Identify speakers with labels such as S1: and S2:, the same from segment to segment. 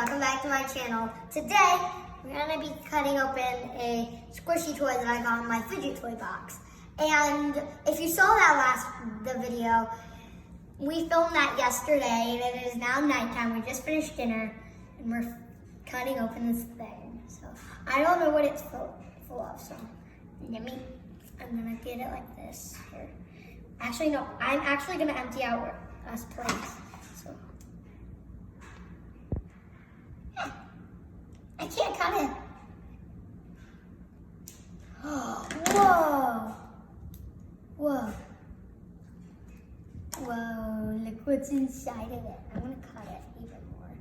S1: welcome back to my channel. Today, we're gonna be cutting open a squishy toy that I got in my fidget toy box. And if you saw that the video, we filmed that yesterday and it is now nighttime. We just finished dinner and we're cutting open this thing. So I don't know what it's full of, so I'm gonna get it like this here. Actually, no, I'm actually gonna empty out us plates. So I can't cut it. Whoa. Whoa. Whoa, look what's inside of it. I'm gonna cut it even more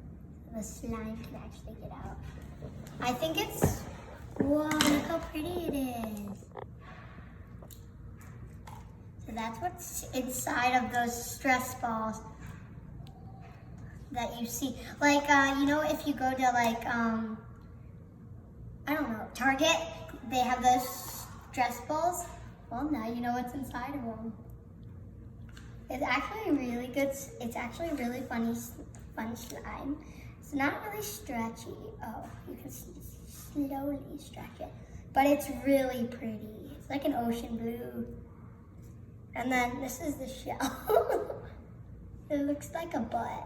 S1: so the slime can actually get out. I think it's, whoa, look how pretty it is. So that's what's inside of those stress balls that you see. Like, you know, if you go to like, I don't know, Target, they have those stress balls. Well, now you know what's inside of them. It's actually really good. It's actually really fun slime. It's not really stretchy. Oh, you can slowly stretch it. But it's really pretty. It's like an ocean blue. And then this is the shell. It looks like a butt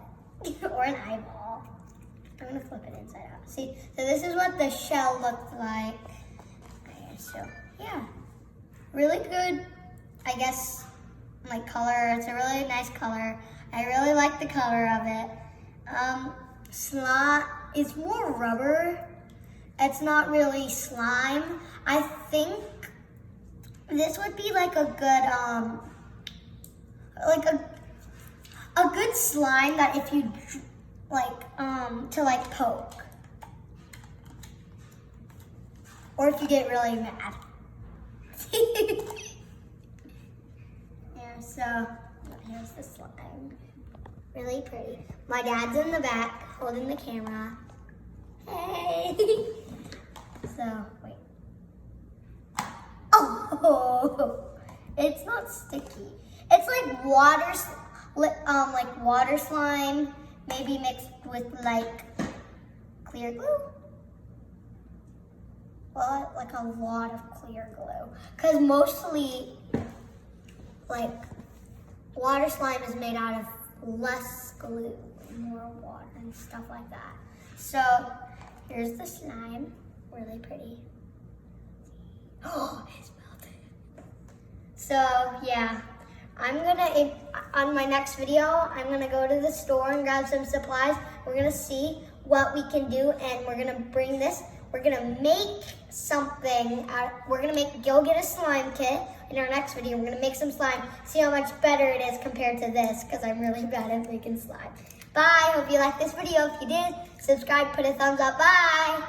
S1: or an eyeball. I'm gonna flip it inside out. See, so this is what the shell looked like. Okay, so yeah, really good, I guess, like color. It's a really nice color. I really like the color of it. It's more rubber. It's not really slime. I think this would be like a good, like a good slime that if you like, to like poke. Or if you get really mad. Yeah, so here's the slime. Really pretty. My dad's in the back holding the camera. Hey! So, wait. Oh! It's not sticky. It's like water slime, maybe mixed with like clear glue. Well, like a lot of clear glue. Because mostly, like, water slime is made out of less glue, more water and stuff like that. So, here's the slime. Really pretty. Oh, it's melted. So, yeah. On my next video, I'm gonna go to the store and grab some supplies. We're gonna see what we can do, and we're gonna bring this. We're gonna make something. Go get a slime kit in our next video. We're gonna make some slime, see how much better it is compared to this, because I'm really bad at making slime. Bye, hope you liked this video. If you did, subscribe, put a thumbs up, bye.